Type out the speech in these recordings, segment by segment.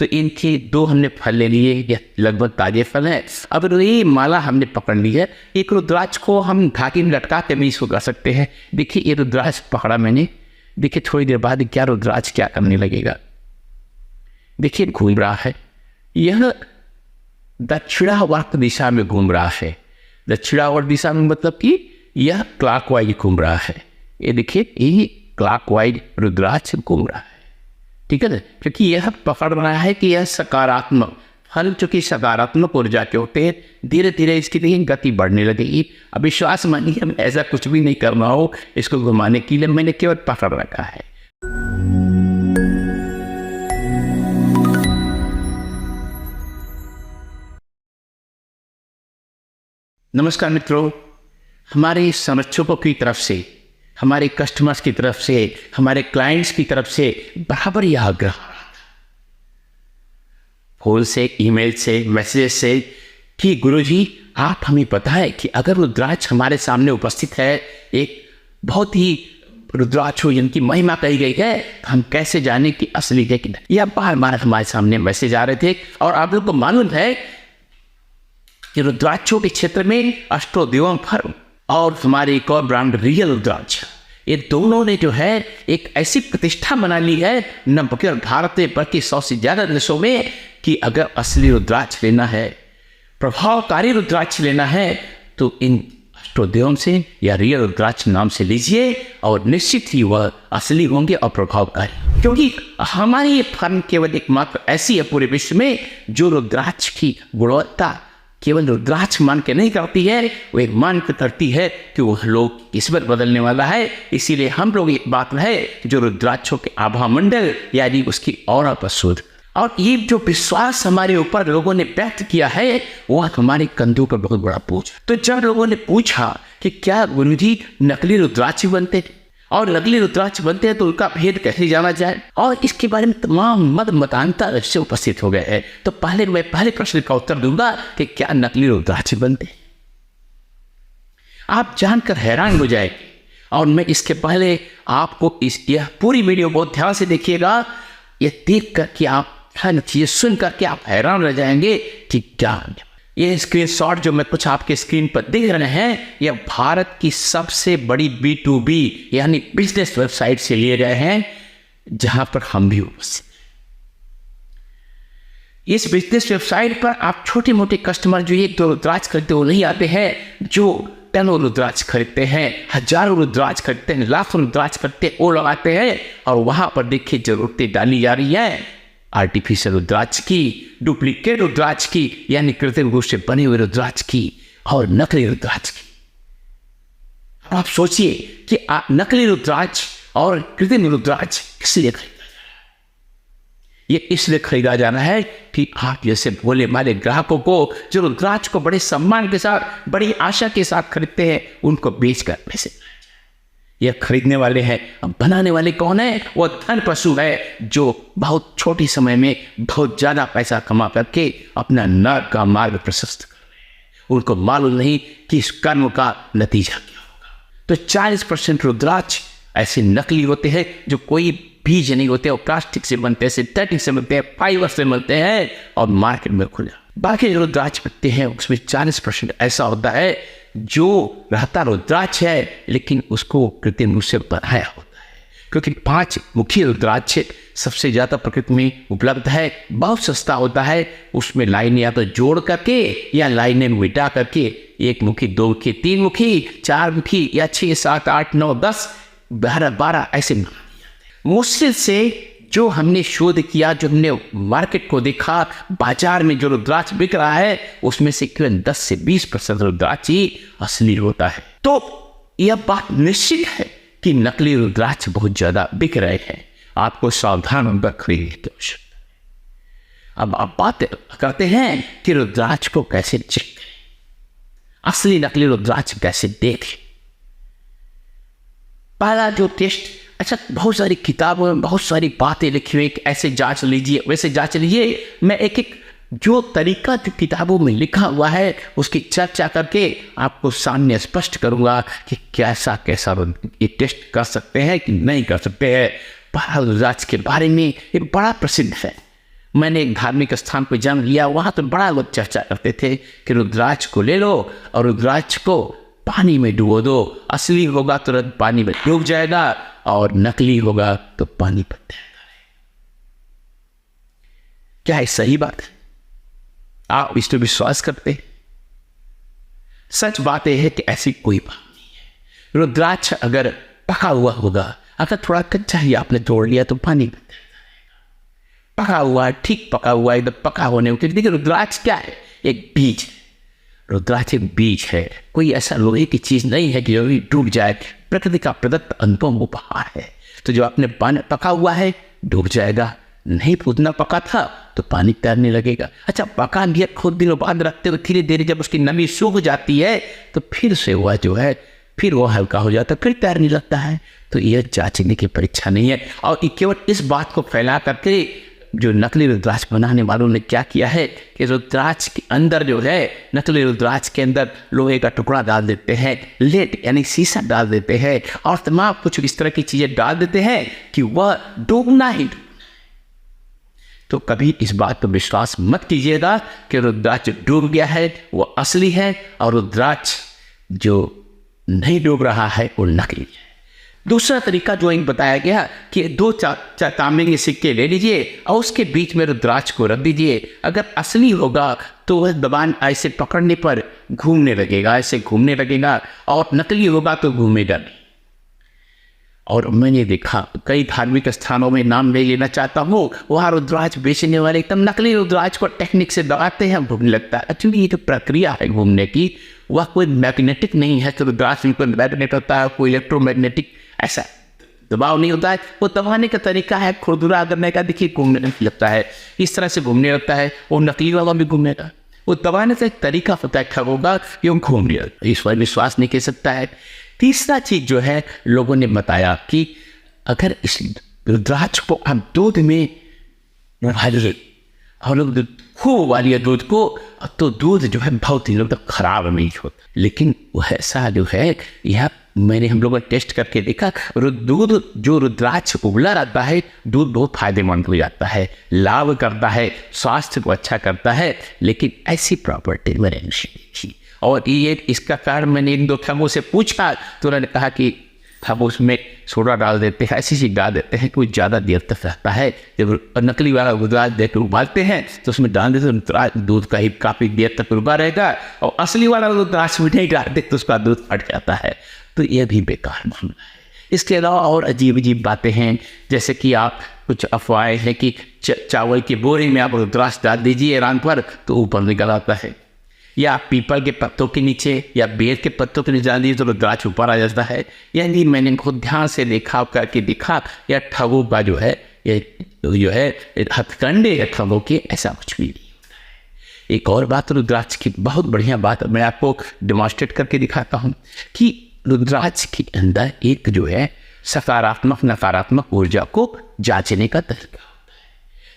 तो इनके 2 हमने फल ले लिए, ये लगभग ताजे फल हैं। अब ये माला हमने पकड़ ली है, एक रुद्राक्ष को हम धागे में लटका के भी इसको कर सकते हैं। देखिए ये रुद्राक्ष पकड़ा मैंने, देखिए थोड़ी देर बाद क्या रुद्राक्ष क्या करने लगेगा, देखिए घूम रहा है, यह दक्षिणावर्त दिशा में घूम रहा है। दक्षिणावर्त दिशा में मतलब कि यह क्लॉकवाइज घूम रहा है। ये देखिए ये क्लॉकवाइज रुद्राक्ष घूम रहा है, ठीक है ना, क्योंकि यह पकड़ रहा है कि यह सकारात्मक फल, चूंकि सकारात्मक ऊर्जा के होते हैं, धीरे धीरे इसकी देखिए गति बढ़ने लगेगी। अब विश्वास मानिए मैं ऐसा कुछ भी नहीं कर रहा हूँ इसको घुमाने के लिए, मैंने केवल पकड़ रखा है। नमस्कार मित्रों, हमारे संरक्षकों की तरफ से, हमारे कस्टमर्स की तरफ से, हमारे क्लाइंट्स की तरफ से बराबर यह आग्रह फोन से, ईमेल से, मैसेज से कि गुरुजी आप हमें पता है कि अगर रुद्राक्ष हमारे सामने उपस्थित है, एक बहुत ही रुद्राक्ष हो जिनकी महिमा कही गई है, तो हम कैसे जाने कि असली है कि नहीं। यह बार बार हमारे सामने मैसेज आ रहे थे और आप लोग को मालूम है कि रुद्राक्षों के क्षेत्र में अष्टोदेवम फर्म और हमारे एक और ब्रांड रियल रुद्राक्ष, ये दोनों ने जो है एक ऐसी प्रतिष्ठा बना ली है न केवल भारत में बल्कि 100 से ज़्यादा देशों में कि अगर असली रुद्राक्ष लेना है, प्रभावकारी रुद्राक्ष लेना है तो इन अष्टोदेवम से या रियल रुद्राक्ष नाम से लीजिए और निश्चित ही वह असली होंगे और प्रभावकारी। क्योंकि हमारी ये फर्म केवल एकमात्र ऐसी है पूरे विश्व में जो रुद्राक्ष की गुणवत्ता केवल रुद्राक्ष मान के नहीं करती है, वो एक मान के करती है कि वह लोग किस्मत बदलने वाला है। इसीलिए हम लोग एक बात है जो रुद्राक्षों के आभा मंडल यानी उसकी ऑरा पर शोध, और ये जो विश्वास हमारे ऊपर लोगों ने व्यक्त किया है वह हमारे कंधों पर बहुत बड़ा बोझ। तो जब लोगों ने पूछा कि क्या गुरुजी नकली रुद्राक्ष बनते हैं और नकली रुद्राक्ष बनते हैं तो उनका भेद कैसे जाना जाए, और इसके बारे में तमाम मतांतर से उपस्थित हो गए हैं, तो मैं पहले प्रश्न का उत्तर दूंगा कि क्या नकली रुद्राक्ष बनते हैं। आप जानकर हैरान हो जाएंगे, और मैं इसके पहले आपको यह पूरी वीडियो बहुत ध्यान से देखिएगा, यह देख कर कि आप ये सुन करके आप हैरान रह जाएंगे कि क्या ये स्क्रीनशॉट जो मैं कुछ आपके स्क्रीन पर देख रहे हैं, यह भारत की सबसे बड़ी B2B यानी बिजनेस वेबसाइट से लिए गए हैं जहां पर हम भी उपस्थित हैं। इस बिजनेस वेबसाइट पर आप छोटे मोटे कस्टमर जो 1-2 रुद्राक्ष खरीदते वो नहीं आते हैं, जो टनों रुद्राक्ष खरीदते हैं, हजारों रुद्राक्ष खरीदते हैं, लाखों रुद्राक्ष खरीदते हैं, वो लगाते हैं और वहां पर देखिए जरूरतें डाली जा रही हैं आर्टिफिशियल रुद्राक्ष की, डुप्लीकेट रुद्राक्ष की यानी कृत्रिम रूप से बने हुए रुद्राक्ष की और नकली रुद्राक्ष की। आप सोचिए कि नकली रुद्राक्ष और कृत्रिम रुद्राक्ष किसलिए खरीदा जा रहा है। ये इसलिए खरीदा जाना है कि आप जैसे भोले भाले ग्राहकों को जो रुद्राक्ष को बड़े सम्मान के साथ, बड़ी आशा के साथ खरीदते हैं, उनको बेचकर पैसे, यह खरीदने वाले हैं। अब बनाने वाले कौन है? वो धन पशु है जो बहुत छोटे समय में बहुत ज़्यादा पैसा कमा करके अपना नरक का मार्ग प्रशस्त कर रहे हैं। उनको मालूम नहीं कि इस कर्म का नतीजा क्या होगा। तो 40% रुद्राक्ष ऐसे नकली होते हैं जो कोई बीज नहीं होते, और प्लास्टिक से बनते हैं, सिंथेटिक से बनते हैं, फाइबर से बनते हैं और मार्केट में खुले। बाकी जो रुद्राक्ष बनते हैं उसमें 40% ऐसा होता है जो रहता रुद्राक्ष है लेकिन उसको कृत्रिम रूप से बनाया होता है, क्योंकि 5 मुखी रुद्राक्ष सबसे ज़्यादा प्रकृति में उपलब्ध है, बहुत सस्ता होता है। उसमें लाइन या तो जोड़ करके या लाइनें मिटा करके 1 मुखी, 2 मुखी, 3 मुखी, 4 मुखी या 6, 7, 8, 9, 10, 12 ऐसे मुश्किल से जो हमने शोध किया, जो हमने मार्केट को देखा, बाजार में जो रुद्राक्ष बिक रहा है उसमें से केवल 10 से 20% रुद्राक्ष ही असली होता है। तो यह बात निश्चित है कि नकली रुद्राक्ष बहुत ज्यादा बिक रहे हैं, आपको सावधान होकर खरीदने की आवश्यकता है। अब आप बात करते हैं कि रुद्राक्ष को कैसे चेक करें, असली नकली रुद्राक्ष कैसे देखें। पहला जो टेस्ट, अच्छा बहुत सारी किताबों में बहुत सारी बातें लिखी हुई, ऐसे जांच लीजिए, वैसे जांच लीजिए। मैं एक जो तरीका जो किताबों में लिखा हुआ है उसकी चर्चा करके आपको सामने स्पष्ट करूंगा कि कैसा ये टेस्ट कर सकते हैं कि नहीं कर सकते हैं। रुद्राक्ष के बारे में ये बड़ा प्रसिद्ध है, मैंने एक धार्मिक स्थान पर जन्म लिया, वहाँ तो बड़ा लोग चर्चा करते थे कि रुद्राक्ष को ले लो और रुद्राक्ष को पानी में डुबो दो, असली होगा तुरंत पानी में डूब जाएगा और नकली होगा तो पानी पर तैरता रहेगा। क्या है सही बात है? आप इस पर विश्वास करते हैं? सच बात यह है कि ऐसी कोई बात नहीं है। रुद्राक्ष अगर पका हुआ होगा, अगर थोड़ा कच्चा ही आपने तोड़ लिया तो पानी में तैरता रहेगा। पका हुआ, ठीक पका हुआ, एकदम पका होने के, देखिए रुद्राक्ष क्या है? एक बीज है। रुद्राक्ष एक बीज है, कोई ऐसा लोहे की चीज नहीं है कि जो डूब जाए। प्रकृति का प्रदत्त अनुपम उपहार है। तो जो आपने पानी पका हुआ है डूब जाएगा, नहीं उतना पका था तो पानी तैरने लगेगा। अच्छा, पका दिया, खुद दिनों बाद रखते हो, धीरे धीरे जब उसकी नमी सूख जाती है तो फिर से वह जो है फिर वो हल्का हो जाता है, फिर तैरने लगता है। तो यह जांचने की परीक्षा नहीं है। और केवल इस बात को फैला करके जो नकली रुद्राक्ष बनाने वालों ने क्या किया है कि रुद्राक्ष के अंदर जो है, नकली रुद्राक्ष के अंदर लोहे का टुकड़ा डाल देते हैं, लेड यानी शीशा डाल देते हैं और तमाम कुछ इस तरह की चीजें डाल देते हैं कि वह डूबना ही डूबना। तो कभी इस बात पर विश्वास मत कीजिएगा कि रुद्राक्ष डूब गया है वो असली है और रुद्राक्ष जो नहीं डूब रहा है वो नकली है। दूसरा तरीका जो एक बताया गया कि दो तांबे के सिक्के ले लीजिए और उसके बीच में रुद्राक्ष को रख दीजिए। अगर असली होगा तो वह दबान ऐसे पकड़ने पर घूमने लगेगा, ऐसे घूमने लगेगा, और नकली होगा तो घूमेगा नहीं। और मैंने देखा कई धार्मिक स्थानों में, नाम नहीं लेना चाहता हूँ, वहाँ रुद्राक्ष बेचने वाले एकदम नकली रुद्राक्ष को टेक्निक से दबाते हैं, घूमने लगता है। एक्चुअली ये जो प्रक्रिया है घूमने की वह कोई मैग्नेटिक नहीं है कि रुद्राक्ष में कोई मैग्नेट होता है, कोई इलेक्ट्रोमैग्नेटिक ऐसा दबाव नहीं होता है। वो दबाने का तरीका है खुरदुरा करने का, देखिए घूमने लगता है, इस तरह से घूमने लगता है। वो नकली वाला भी घूमेगा, वो दबाने का एक तरीका होता है, खा होगा ये घूम लिया, इस पर विश्वास नहीं कर सकता है। तीसरा चीज जो है लोगों ने बताया कि अगर इस रुद्राक्ष को आप दूध में और लोग खूब उबालिए दूध को, तो दूध जो है बहुत ही लोग खराब नहीं होता। लेकिन वह ऐसा जो है, यह हम लोगों ने टेस्ट करके देखा, दूध जो रुद्राक्ष उबला रहता है, दूध बहुत फायदेमंद हो जाता है, लाभ करता है, स्वास्थ्य को अच्छा करता है। लेकिन ऐसी प्रॉपर्टी मैंने नहीं देखी। और ये इसका कारण मैंने इन दो थमों से पूछा तो उन्होंने कहा कि हम उसमें सोडा डाल देते हैं, ऐसी चीज डाल देते हैं कि वो ज़्यादा देर तक रहता है। जब नकली वाला रुद्राक्ष देकर उबालते हैं तो उसमें डाल देते तो दूध का ही काफ़ी देर तक रुका रहेगा, और असली वाला रुद्राक्ष भी नहीं डालते तो उसका दूध फट जाता है। तो यह भी बेकार मामला है। इसके अलावा और अजीब अजीब बातें हैं, जैसे कि आप कुछ अफवाहें हैं कि चावल की बोरी में आप रुद्राक्ष डाल दीजिए रात पर तो ऊपर निकल आता है, या पीपल के पत्तों के नीचे या बेर के पत्तों के नीचे डाल दीजिए तो रुद्राक्ष ऊपर आ जाता है। यानी मैंने खुद ध्यान से देखा करके देखा, या ठगों का जो है हथकंडे या ठगों के, ऐसा कुछ भी नहीं होता है। एक और बात रुद्राक्ष की बहुत बढ़िया बात मैं आपको डेमोन्स्ट्रेट करके दिखाता हूँ कि रुद्राक्ष के अंदर एक जो है सकारात्मक नकारात्मक ऊर्जा को जांचने का तरीका होता है।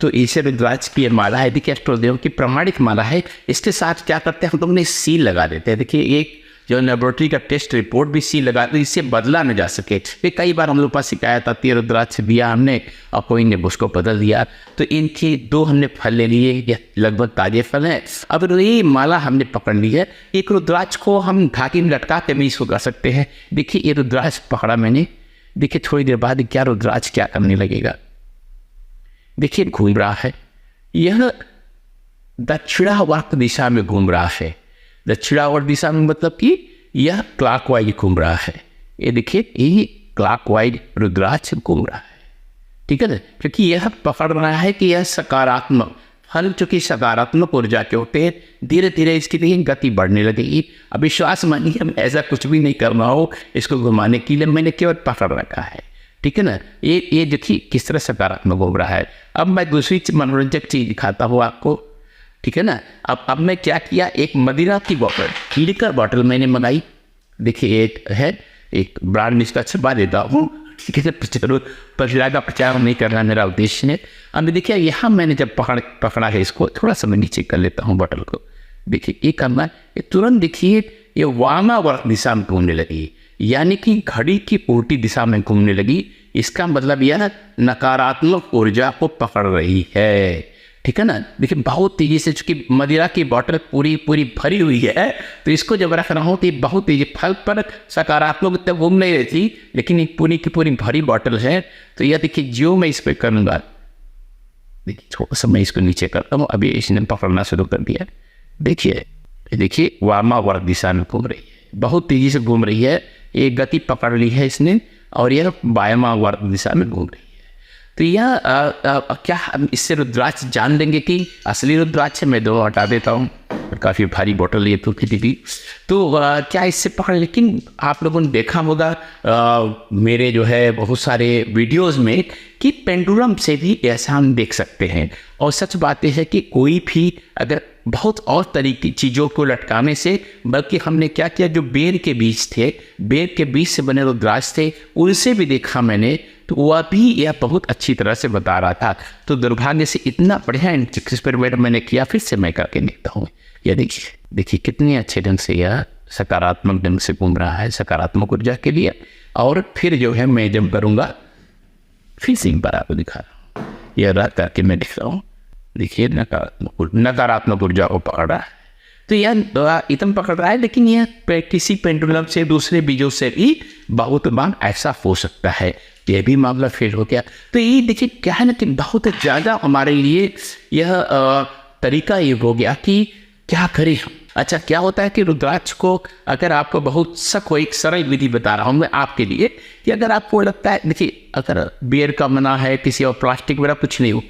तो इसे रुद्राक्ष की माला है, देखिए एस्ट्रोदेव की प्रमाणित माला है। इसके साथ क्या करते हैं हम लोग ने सील लगा देते हैं। देखिए एक जो लेबोरेटरी का टेस्ट रिपोर्ट भी सील लगा दे, इससे बदला न जा सके। ये कई बार हम लोग पास शिकायत आती है, रुद्राक्ष दिया हमने और कोई ने उसको बदल दिया। तो इनके दो हमने फल ले लिए, ये लगभग ताजे फल हैं। अब ये माला हमने पकड़ ली है, एक रुद्राक्ष को हम धागे में लटका के भी इसको कर सकते हैं। देखिए ये रुद्राक्ष पकड़ा मैंने, देखिए थोड़ी देर बाद क्या रुद्राक्ष क्या करने लगेगा, देखिए घूम रहा है। यह दक्षिणावर्त दिशा में घूम रहा है। दक्षिणावर्त दिशा में मतलब कि यह क्लॉकवाइज घूम रहा है। ये देखिए ये क्लॉकवाइज रुद्राक्ष घूम रहा है, ठीक है ना, क्योंकि यह पकड़ रहा है कि यह सकारात्मक फल, चूंकि सकारात्मक ऊर्जा के होते हैं, धीरे धीरे इसकी देखिए गति बढ़ने लगेगी। अब विश्वास मानिए हम ऐसा कुछ भी नहीं करना हो इसको घुमाने के लिए, मैंने केवल पकड़ रखा है, ठीक है ना। ये देखिए किस तरह सकारात्मक घूम रहा है। अब मैं दूसरी मनोरंजक चीज दिखाता हूँ आपको, ठीक है ना। अब मैं क्या किया, एक मदिरा की बोतल, लीकर बोतल मैंने मंगाई। देखिए एक है, एक ब्रांड इसका छपा देता हूँ, ठीक है, प्रचार का प्रचार नहीं करना मेरा उद्देश्य है। अब देखिए यहाँ मैंने जब पकड़ा है इसको, थोड़ा सा मैं नीचे कर लेता हूँ बोतल को। देखिए ये करना, ये तुरंत देखिए ये वामावर्त दिशा में घूमने लगी, यानी कि घड़ी की उल्टी दिशा में घूमने लगी। इसका मतलब यह नकारात्मक ऊर्जा को पकड़ रही है। ठीक है ना। देखिए बहुत तेजी से, चूंकि मदिरा की बॉटल पूरी पूरी भरी हुई है, तो इसको जब रख रहा हूँ तो ये बहुत तेजी, फल पर सकारात्मक तब घूम नहीं रही थी, लेकिन एक पूरी की पूरी भरी बॉटल है। तो यह देखिए जो मैं इस पर करूँगा, देखिए थोड़ा सा मैं इसको नीचे करता हूँ, अभी इसने पकड़ना शुरू कर दिया। देखिए वामावर्त दिशा में घूम रही है, बहुत तेजी से घूम रही है, एक गति पकड़ ली है इसने और यह वामावर्त दिशा में घूम रही है। तो यह क्या हम इससे रुद्राक्ष जान लेंगे कि असली रुद्राक्ष है? मैं दो हटा देता हूँ, काफ़ी भारी बोतल ये तो थी। तो क्या इससे पकड़, लेकिन आप लोगों ने देखा होगा मेरे जो है बहुत सारे वीडियोस में कि पेंडुलम से भी ऐसा हम देख सकते हैं। और सच बात यह है कि कोई भी अगर बहुत और तरीके चीज़ों को लटकाने से, बल्कि हमने क्या किया, जो बेर के बीज थे, बेर के बीज से बने रुद्राक्ष थे, उनसे भी देखा मैंने, तो वह भी यह बहुत अच्छी तरह से बता रहा था। तो दुर्भाग्य से इतना बढ़िया एक्सपेरिमेंट मैंने किया, फिर से मैं करके देखता हूँ। यह देखिए कितने अच्छे ढंग से यह सकारात्मक ढंग से घूम रहा है, सकारात्मक ऊर्जा के लिए। और फिर जो है मैं जब करूँगा, फिर से एक बार आपको दिखा रहा हूँ, यह रख करके मैं दिख रहा हूँ। देखिए नकारात्मक ऊर्जा को पकड़ रहा है। तो यह इतना पकड़ रहा है, लेकिन यह किसी पेंडुलम से, दूसरे बीजों से भी बहुत बार ऐसा हो सकता है। यह भी मामला फेल हो गया। तो ये देखिए क्या है ना कि बहुत ज़्यादा हमारे लिए यह तरीका ये हो गया कि क्या करें हम। अच्छा, क्या होता है कि रुद्राक्ष को अगर आपको बहुत शक हो, एक सरल विधि बता रहा हूँ मैं आपके लिए, कि अगर आपको लगता है, देखिए अगर बेर का बना है, किसी और प्लास्टिक वगैरह कुछ नहीं हो,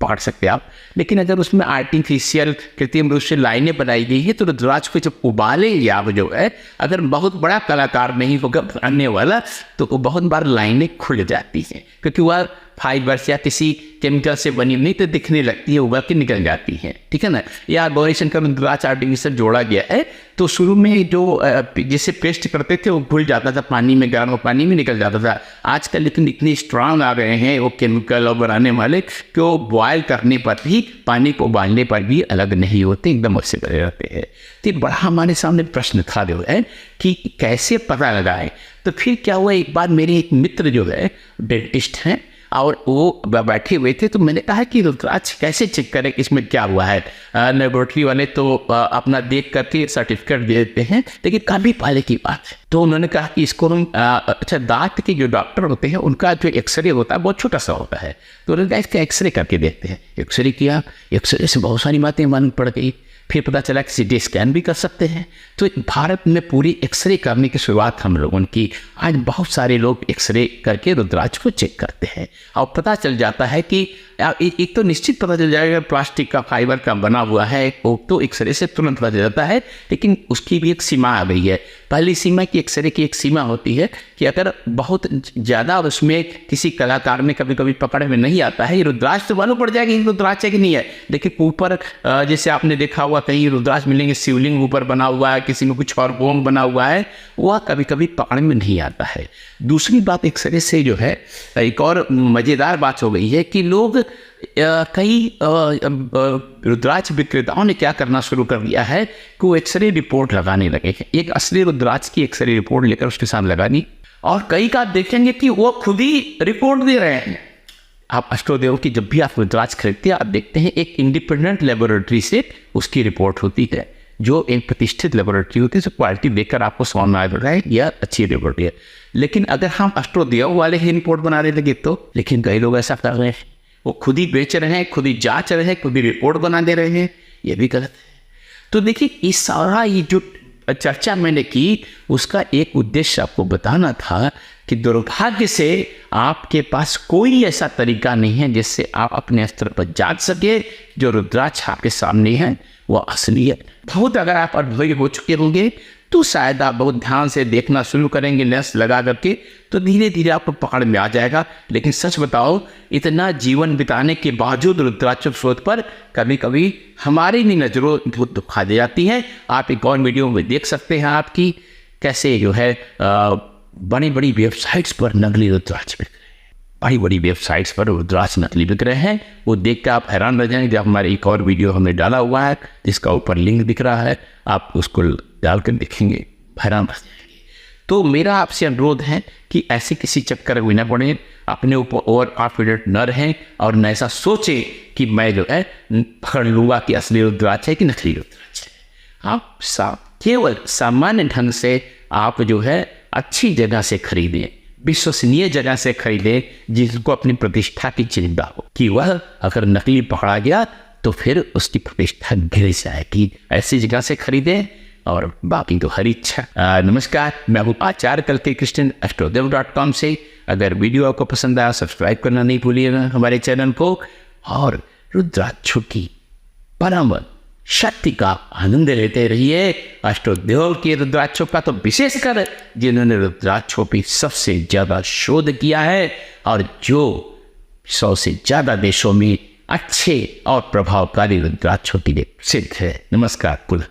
पकड़ सकते आप, लेकिन अगर उसमें आर्टिफिशियल कृत्रिम रूप से लाइनें बनाई गई है, तो रुद्राक्ष को जब उबालेंगे आप जो है, अगर बहुत बड़ा कलाकार नहीं होगा बनाने वाला, तो वो बहुत बार लाइनें खुल जाती हैं, क्योंकि वह फाइबर या किसी केमिकल से बनी नहीं तो दिखने लगती है, उगा के निकल जाती है, ठीक है ना। या गौरी शंकर रुद्राक्ष आर्टिफिशियल जोड़ा गया है, तो शुरू में जो जिसे पेस्ट करते थे वो घुल जाता था पानी में, गर्म पानी में निकल जाता था। आजकल लेकिन इतने स्ट्रांग आ गए हैं वो केमिकल और बनाने वाले कि वो बॉयल करने पर भी, पानी को उबालने पर भी अलग नहीं होते, एकदम अच्छे बने रहते हैं। तो बड़ा हमारे सामने प्रश्न था जो है कि कैसे पता लगाएं। तो फिर क्या हुआ, एक बार मेरे एक मित्र जो है डेंटिस्ट हैं और वो बैठे हुए थे, तो मैंने कहा कि रुद्राक्ष कैसे चेक करें इसमें क्या हुआ है। लेबोरेटरी वाले तो अपना देख करके सर्टिफिकेट दे देते हैं, लेकिन काफ़ी पहले की बात है। तो उन्होंने कहा कि इसको हम अच्छा, दांत के जो डॉक्टर होते हैं उनका जो एक्सरे होता है बहुत छोटा सा होता है, तो उन्होंने कहा इसका एक्सरे करके देखते हैं। एक्सरे किया, एक्सरे से बहुत सारी बातें मालूम पड़ गई। फिर पता चला कि सीटी स्कैन भी कर सकते हैं। तो भारत में पूरी एक्सरे करने की शुरुआत हम लोगों की। आज बहुत सारे लोग एक्सरे करके रुद्राक्ष को चेक करते हैं और पता चल जाता है कि एक तो निश्चित पता चल जाएगा प्लास्टिक का, फाइबर का बना हुआ है, वो तो एक्सरे से तुरंत पता चल जाता है, लेकिन उसकी भी एक सीमा आ गई है। पहली सीमा की एक्सरे की एक सीमा होती है कि अगर बहुत ज़्यादा उसमें किसी कलाकार में कभी कभी पकड़ में नहीं आता है, ये रुद्राक्ष तो मालूम पड़ जाएगा ये रुद्राक्ष है कि नहीं है, लेकिन ऊपर जैसे आपने देखा हुआ कहीं रुद्राक्ष मिलेंगे, शिवलिंग ऊपर बना हुआ है, किसी में कुछ और गोंग बना हुआ है, वह कभी कभी पकड़ में नहीं आता है। दूसरी बात एक्सरे से जो है एक और मज़ेदार बात हो गई है कि लोग कई रुद्राक्ष विक्रेताओं ने क्या करना शुरू कर दिया है कि वो एक्सरे रिपोर्ट लगाने लगे हैं। एक असली रुद्राक्ष की एक्सरे रिपोर्ट लेकर उसके साथ लगानी, और कई का आप देखेंगे कि वो खुद ही रिपोर्ट दे रहे हैं। आप अष्टोदेव की जब भी आप रुद्राक्ष खरीदते हैं, आप देखते हैं एक इंडिपेंडेंट लेबोरेटरी से उसकी रिपोर्ट होती है, जो एक प्रतिष्ठित लेबोरेटरी होती है, जो क्वालिटी देखकर आपको समझ में आ रहा है यह अच्छी लेबोरेटरी है। लेकिन अगर हम अष्टोदेव वाले ही रिपोर्ट बनाने लगे तो, लेकिन कई लोग ऐसा कर रहे हैं, वो खुद ही बेच रहे हैं, खुद ही जांच रहे हैं, खुद ही रिपोर्ट बना दे रहे हैं, ये भी गलत है। तो देखिए इस सारा ये जो चर्चा मैंने की, उसका एक उद्देश्य आपको बताना था कि दुर्भाग्य से आपके पास कोई ऐसा तरीका नहीं है जिससे आप अपने स्तर पर जांच सके जो रुद्राक्ष आपके सामने है वो असली है। बहुत अगर आप अनुभवी हो चुके होंगे तो शायद आप बहुत ध्यान से देखना शुरू करेंगे लेंस लगा करके, तो धीरे धीरे आपको पकड़ में आ जाएगा। लेकिन सच बताओ, इतना जीवन बिताने के बावजूद रुद्राक्ष स्रोत पर कभी कभी हमारी भी नज़रों बहुत दुखा दे जाती है। आप एक और वीडियो में देख सकते हैं आपकी कैसे जो है बड़ी बड़ी वेबसाइट्स पर नकली रुद्राक्ष बिक रहे हैं, बड़ी बड़ी वेबसाइट्स पर रुद्राक्ष नकली बिक रहे हैं। वो देख कर आप हैरान रह जाएंगे। जब हमारे एक और वीडियो हमने डाला हुआ है जिसका ऊपर लिंक दिख रहा है, आप उसको डालकर देखेंगे, हैरान रह जाएंगे। तो मेरा आपसे अनुरोध है कि ऐसे किसी चक्कर में न पड़े अपने ऊपर ओवर कॉन्फिडेंट न रहें और न ऐसा सोचें कि मैं जो है पकड़ लूँगा कि असली रुद्राक्ष है कि नकली रुद्राक्ष है। आप केवल सामान्य ढंग से आप जो है अच्छी जगह से खरीदें, विश्वसनीय जगह से खरीदें, जिसको अपनी प्रतिष्ठा की चिंता हो कि वह अगर नकली पकड़ा गया तो फिर उसकी प्रतिष्ठा गिर जाएगी। ऐसी जगह से खरीदें और बाकी तो हरी इच्छा। नमस्कार, मैं हूँ आचार्य कल्कि कृष्ण astrodev.com से। अगर वीडियो आपको पसंद आया सब्सक्राइब करना नहीं भूलिएगा हमारे चैनल को, और रुद्राक्षों की परम शक्ति का आनंद लेते रहिए। अष्टदेव के रुद्राक्षों का तो विशेषकर जिन्होंने रुद्राक्षों की सबसे ज्यादा शोध किया है और जो 100 से ज्यादा देशों में अच्छे और प्रभावकारी रुद्राक्षों के लिए प्रसिद्ध है। नमस्कार पुनः।